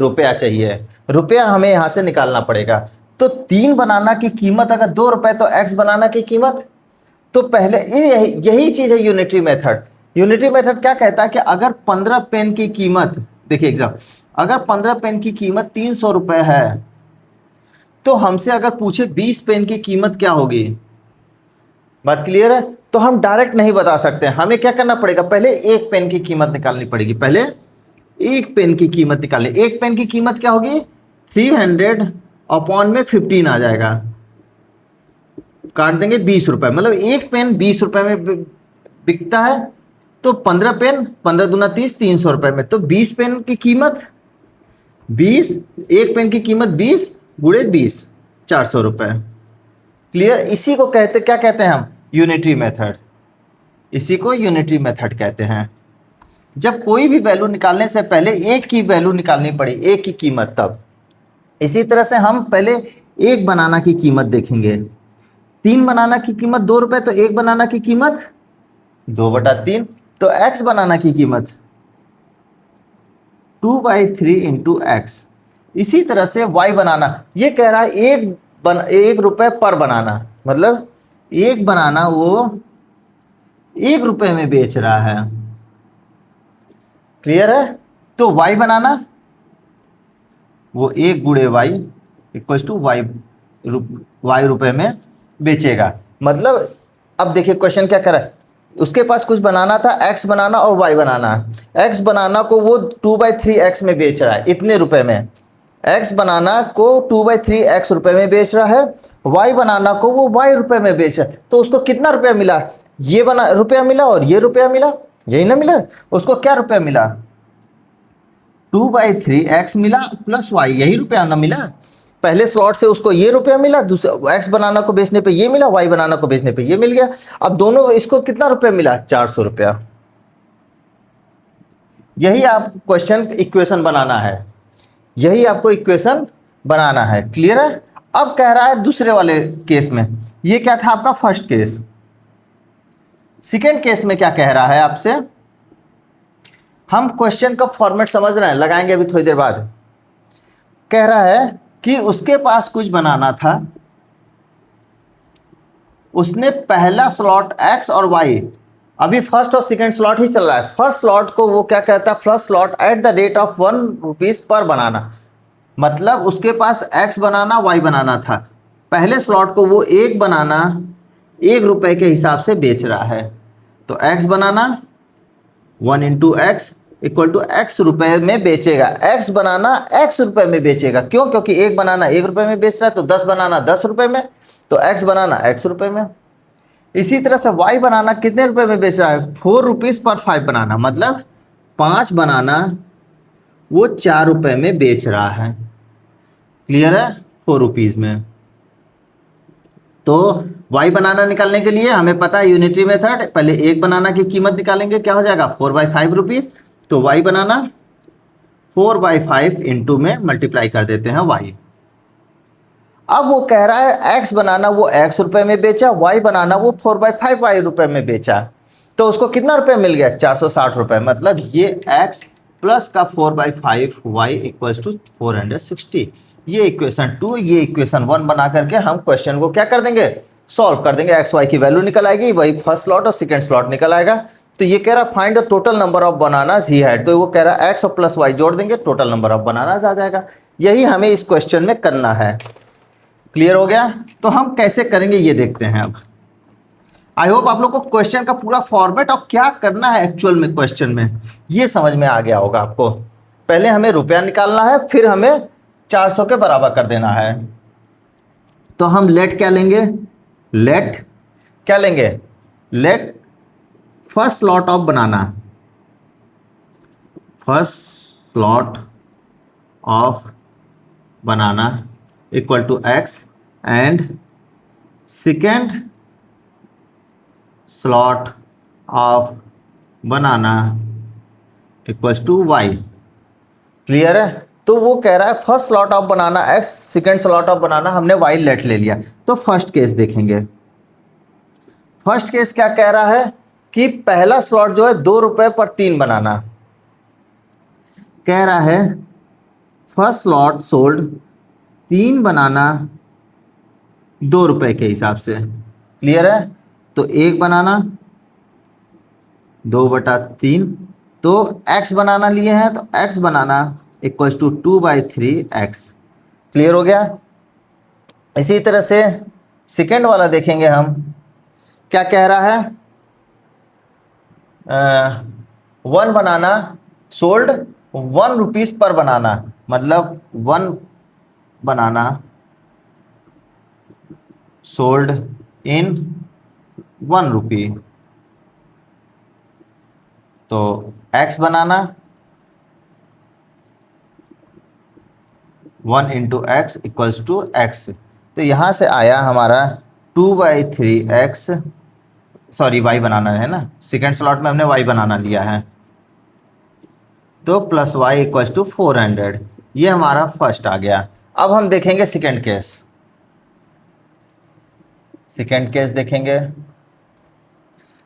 रुपया चाहिए, रुपया हमें यहाँ से निकालना पड़ेगा। तो 3 बनाना की कीमत अगर 2 रुपए तो x बनाना की कीमत, तो पहले यही चीज है यूनिटरी मेथड। यूनिटरी मेथड क्या कहता है कि अगर 15 पेन की कीमत, देखिए एग्जाम, अगर 15 पेन की कीमत 300 रुपए है, तो हमसे अगर पूछे 20 पेन की कीमत क्या होगी, बात क्लियर है? तो हम डायरेक्ट नहीं बता सकते, हमें क्या करना पड़ेगा, पहले एक पेन की कीमत निकालनी पड़ेगी। पहले एक पेन की कीमत निकालनी, एक पेन की कीमत क्या होगी, 300 अपॉन में 15 आ जाएगा, काट देंगे 20 रुपए, मतलब एक पेन 20 रुपए में बिकता है। तो 15 पेन, 15 दूना 30, 300 रुपए में, तो 20 पेन की कीमत 20, एक पेन की कीमत 20 गुणे 20, 400 रुपए। क्लियर? इसी को कहते, क्या कहते हैं हम, यूनिटरी मेथड। इसी को यूनिटरी मेथड कहते हैं। जब कोई भी वैल्यू निकालने से पहले एक की वैल्यू निकालनी पड़ी, एक की कीमत, तब। इसी तरह से हम पहले एक बनाना की कीमत देखेंगे। 3 बनाना की कीमत 2 रुपए, तो एक बनाना की कीमत 2/3। तो x बनाना की कीमत 2/3 इंटू एक्स। इसी तरह से y बनाना, ये कह रहा है 1 रुपए पर बनाना, मतलब एक बनाना वो 1 रुपए में बेच रहा है। क्लियर है? तो y बनाना वो 1 गुणे वाई इक्वल टू वाई रुपए में बेचेगा। मतलब अब देखिए क्वेश्चन क्या कर रहा है, उसके पास कुछ बनाना था, x बनाना और y बनाना। x बनाना को वो 2/3x में बेच रहा है, इतने रुपए में। x बनाना को 2/3x रुपए में बेच रहा है, y बनाना को वो y रुपए में बेच रहा है। तो उसको कितना रुपया मिला, ये बना रुपया मिला और ये रुपया मिला, यही ना मिला। उसको क्या रुपया मिला, 2/3x मिला प्लस y, यही रुपया ना मिला। पहले स्लॉट से उसको ये रुपया मिला, दूसरे x बनाना को बेचने पे ये मिला, y बनाना को बेचने पे ये मिल गया। अब दोनों इसको कितना रुपया मिला, 400 रुपया। यही आप क्वेश्चन इक्वेशन बनाना है, यही आपको इक्वेशन बनाना है। क्लियर है? अब कह रहा है दूसरे वाले केस में, ये क्या था आपका फर्स्ट केस। सेकेंड केस में क्या कह रहा है आपसे, हम क्वेश्चन का फॉर्मेट समझ रहे हैं, लगाएंगे अभी थोड़ी देर बाद। कह रहा है कि उसके पास कुछ बनाना था, उसने पहला स्लॉट x और y, अभी फर्स्ट और सेकंड स्लॉट ही चल रहा है। फर्स्ट स्लॉट को वो क्या कहता है, first slot at the rate of 1 rupees पर बनाना, मतलब उसके पास x बनाना y बनाना था। पहले स्लॉट को वो एक बनाना 1 रुपए के हिसाब से बेच रहा है। तो x banana 1 into x equal to x रुपए में बेचेगा, x बनाना x रुपए में बेचेगा। क्यों? क्योंकि एक बनाना 1 रुपए में बेच रहा है, तो 10 बनाना 10 रुपए में, तो x बनाना x रुपए में। इसी तरह से y बनाना कितने रुपए में बेच रहा है, 4 रुपीज पर 5 बनाना, मतलब 5 बनाना वो 4 रुपए में बेच रहा है। क्लियर है? 4 रुपीज में। तो y बनाना निकालने के लिए हमें पता है यूनिटरी मेथड, पहले एक बनाना की कीमत निकालेंगे, क्या हो जाएगा 4/5 रुपीज। तो y बनाना 4/5 इंटू में मल्टीप्लाई कर देते हैं y। अब वो कह रहा है x बनाना वो x रुपए में बेचा, y बनाना वो 4/5 y रुपए में बेचा। तो उसको कितना रुपए मिल गया, 460 रुपए। मतलब ये x प्लस का 4/5 y इक्वल्स टू 460। ये इक्वेशन 2, ये इक्वेशन 1 बना करके हम क्वेश्चन को क्या कर देंगे, सॉल्व कर देंगे। एक्स वाई की वैल्यू निकल आएगी, वही फर्स्ट स्लॉट और सेकंड स्लॉट निकल आएगा। तो ये कह रहा है find the total number of bananas he had, तो वो कह रहा है एक्स और प्लस वाई जोड़ देंगे, टोटल नंबर ऑफ बनानास आ जाएगा। यही हमें इस क्वेश्चन में करना है। क्लियर हो गया? तो हम कैसे करेंगे ये देखते हैं अब। आई होप आप लोग को क्वेश्चन का पूरा फॉर्मेट और क्या करना है एक्चुअल में क्वेश्चन में ये समझ में आ गया होगा आपको। पहले हमें रुपया निकालना है, फिर हमें 400 के बराबर कर देना है। तो हम लेट क्या लेंगे, लेट क्या लेंगे, let first slot of banana, first slot of banana equal to x and second slot of banana equals to y. Clear है? तो वो कह रहा है first slot of banana x, second slot of banana हमने y let ले लिया। तो फर्स्ट केस देखेंगे। फर्स्ट केस क्या कह रहा है कि पहला स्लॉट जो है 2 रुपए पर 3 बनाना, कह रहा है फर्स्ट स्लॉट सोल्ड 3 बनाना 2 रुपए के हिसाब से। क्लियर है? तो 1 बनाना 2/3, तो x बनाना लिए हैं तो x banana equals to 2/3x। Clear हो गया? इसी तरह से सेकेंड वाला देखेंगे हम, क्या कह रहा है? 1 बनाना सोल्ड 1 रुपीज पर बनाना, मतलब 1 बनाना सोल्ड इन 1 रुपी। तो x banana 1 into x equals to x. तो यहाँ से आया हमारा 2/3x, सॉरी y बनाना है ना, सेकेंड स्लॉट में हमने y बनाना लिया है, तो प्लस y इक्वल्स टू 400। ये हमारा फर्स्ट आ गया। अब हम देखेंगे सेकेंड केस। सेकेंड केस देखेंगे।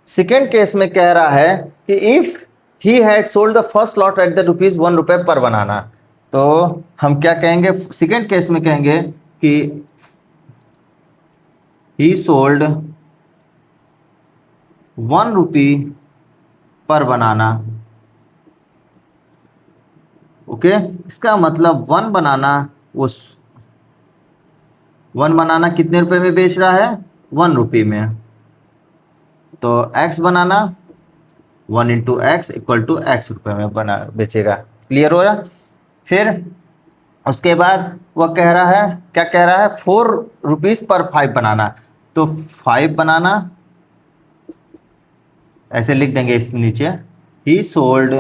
सेकेंड केस में कह रहा है कि if he had sold the first lot at the rupees 1 रुपए पर बनाना, तो हम क्या कहेंगे? सेकेंड केस में कहेंगे कि ही सोल्ड 1 रुपी पर बनाना। ओके, इसका मतलब 1 बनाना, वो 1 बनाना कितने रुपए में बेच रहा है? 1 रुपी में। तो x banana 1 into x equal to x रुपए में बना बेचेगा। क्लियर हो रहा? फिर उसके बाद वह कह रहा है, क्या कह रहा है? 4 रुपीज पर 5 बनाना। तो 5 बनाना ऐसे लिख देंगे इस नीचे, he sold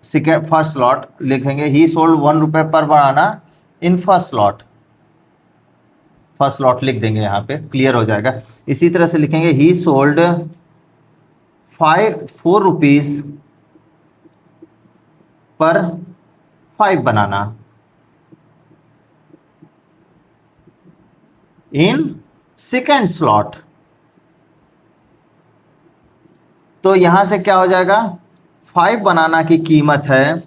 second first slot लिखेंगे, ही सोल्ड 1 रुपए पर बनाना in first slot. First slot लिख देंगे यहाँ पे, क्लियर हो जाएगा। इसी तरह से लिखेंगे he sold 4 rupees per 5 banana in second slot. तो यहां से क्या हो जाएगा? 5 बनाना की कीमत है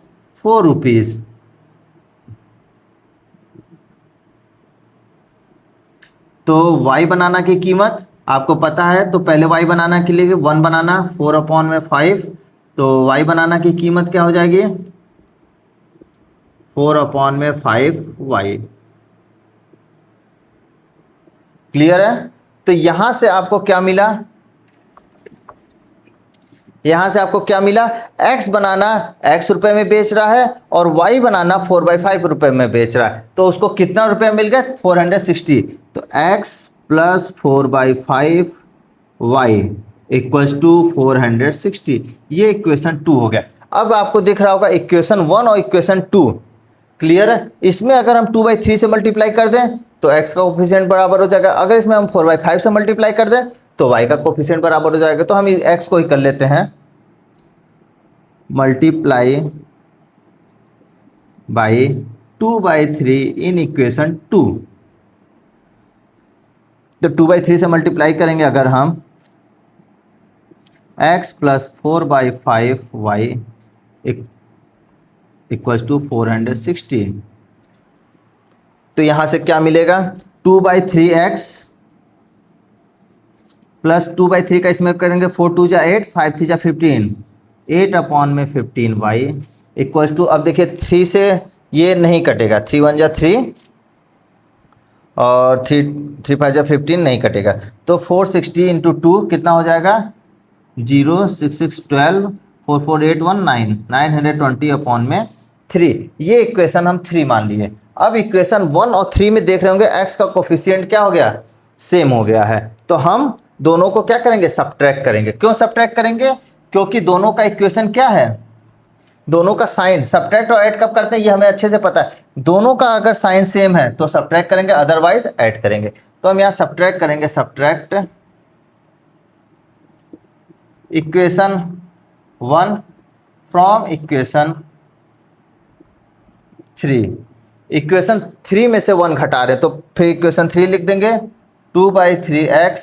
4 रुपीज, तो y बनाना की कीमत आपको पता है, तो पहले y बनाना के लिए 1 बनाना 4/5, तो y बनाना की कीमत क्या हो जाएगी? 4/5y। क्लियर है? तो यहां से आपको क्या मिला? यहां से आपको क्या मिला? x बनाना x रुपए में बेच रहा है और y बनाना 4/5 रुपए में बेच रहा है, तो उसको कितना रुपए मिल गया? 460। तो x plus 4/5y equals to 460। ये इक्वेशन 2 हो गया। अब आपको दिख रहा होगा इक्वेशन 1 और इक्वेशन 2। क्लियर है? इसमें अगर हम 2/3 से मल्टीप्लाई कर दें तो x का कोफिशिएंट बराबर हो जाएगा। अगर इसमें हम 4/5 से मल्टीप्लाई कर दें तो y का कोफिशिएंट बराबर हो जाएगा। तो हम x को ही कर लेते हैं मल्टीप्लाई बाई 2/3 इन इक्वेशन 2। तो 2/3 से मल्टीप्लाई करेंगे अगर हम, x plus 4/5y equals to 460। तो यहां से क्या मिलेगा? 2/3x प्लस 2/3 का इसमें करेंगे 4 2 जा 8, 5 3 जा 15, 8/15y इक्वल्स टू, अब देखिए 3 से ये नहीं कटेगा, 3 1 जा 3 और 3 3 5 जा 15 नहीं कटेगा, तो 460 इंटू 2 कितना हो जाएगा? 0 6 6 12 4 4 8 1 9, 920/3। ये इक्वेशन हम 3 मान लिए। अब इक्वेशन 1 और 3 में देख रहे होंगे x का कोफिशिएंट क्या हो गया? सेम हो गया है। तो हम दोनों को क्या करेंगे? सब्ट्रैक्ट करेंगे। क्यों सब्ट्रैक्ट करेंगे? क्योंकि दोनों का इक्वेशन क्या है? दोनों का साइन, सब्ट्रैक्ट और ऐड कब करते हैं ये हमें अच्छे से पता है। दोनों का अगर साइन सेम है तो सब्ट्रैक्ट करेंगे, अदरवाइज ऐड करेंगे। तो हम यहाँ सब्ट्रैक्ट करेंगे, subtract equation 1 from equation 3। Equation 3 में से 1 घटा रहे तो फिर इक्वेशन 3 लिख देंगे, 2/3x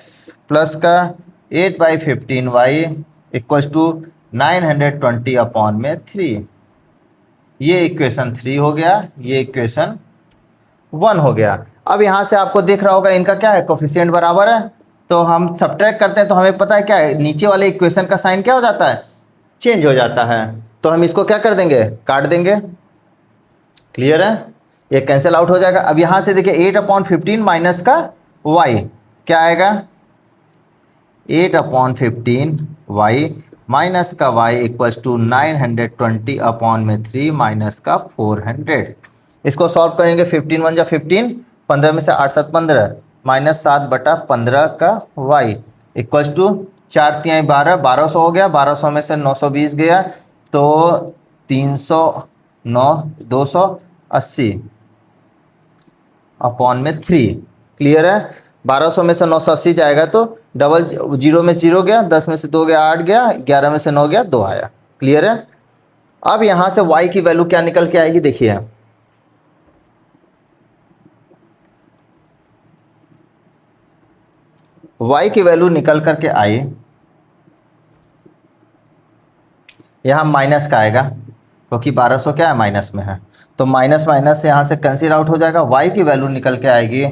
प्लस का 8/15y इक्वल्स टू 920/3। ये इक्वेशन 3 हो गया, ये इक्वेशन 1 हो गया। अब यहाँ से आपको दिख रहा होगा इनका क्या है, कोफिशिएंट बराबर है। तो हम सब्ट्रैक्ट करते हैं तो हमें पता है क्या है, नीचे वाले इक्वेशन का साइन क्या हो जाता है, चेंज हो जाता है। तो हम इसको क्या कर देंगे, काट देंगे। क्लियर है, ये कैंसिल आउट हो जाएगा। अब यहाँ से देखिए 8/15 माइनस का y क्या आएगा, 8/15 y माइनस का y इक्वल्स टू 920/3 माइनस का 400। इसको सॉल्व करेंगे, 15 1 जा 15, 15 में से 8 7 15 माइनस 7/15 का y इक्वल्स टू 4 3 12, 1200 हो गया। 1200 में से 920 गया तो 309 280/3। क्लियर है, 1200 में से 980 जाएगा तो डबल जीरो में 0 गया, 10 में से 2 गया 8 गया, 11 में से 9 गया 2 आया। क्लियर है। अब यहाँ से y की वैल्यू क्या निकल के आएगी, देखिए y की वैल्यू निकल करके आई, यहाँ माइनस का आएगा क्योंकि 1200 क्या है, माइनस में है। तो माइनस माइनस से यहाँ से कैंसिल आउट हो जाएगा। y की वैल्यू निकल के आएगी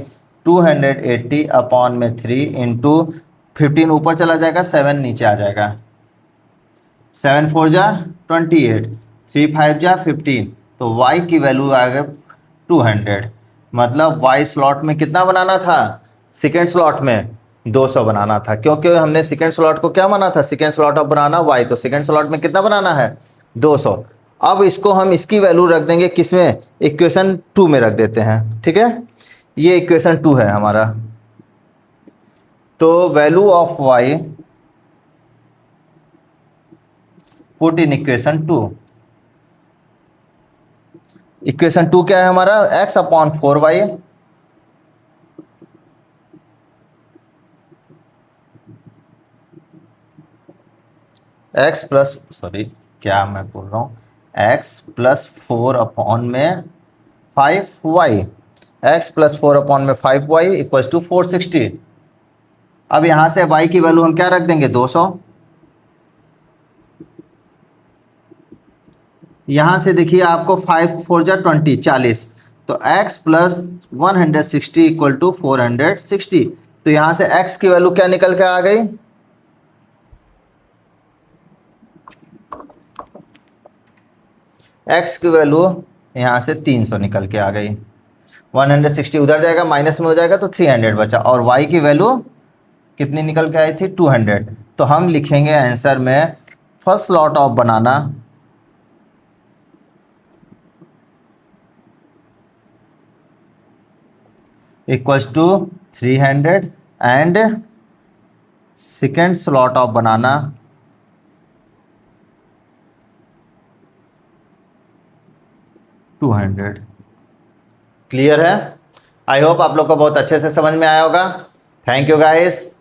280/3 इंटू 15 ऊपर चला जाएगा, 7 नीचे आ जाएगा। 7 4 जा 28, 3 5 जा 15, तो y की वैल्यू आ गई 200। मतलब y स्लॉट में कितना बनाना था, सेकेंड स्लॉट में 200 बनाना था, क्योंकि हमने सेकेंड स्लॉट को क्या माना था, second slot of banana y, तो सेकेंड स्लॉट में कितना बनाना है 200। अब इसको हम इसकी वैल्यू रख देंगे किसमें, इक्वेशन 2 में रख देते हैं। ठीक है, ये इक्वेशन 2 है हमारा। तो value of y put in equation 2। Equation 2 क्या है हमारा, x/4y x प्लस, सॉरी क्या मैं बोल रहा हूँ, x plus 4/5y, x plus 4/5y equals to 460। अब यहाँ से y की वैल्यू हम क्या रख देंगे 200। यहाँ से देखिए आपको 5 4 जा 20 40, तो x प्लस 160 इक्वल टू 460। तो यहाँ से x की वैल्यू क्या निकल कर आ गई, x की वैल्यू यहाँ से 300 निकल के आ गई। 160 उधर जाएगा, माइनस में हो जाएगा तो 300 बचा, और y की वैल्यू कितनी निकल के आई थी 200। तो हम लिखेंगे आंसर में first lot of banana equals to 300 and second slot of banana $200। Clear है, आई होप आप लोग को बहुत अच्छे से समझ में आया होगा। Thank you guys.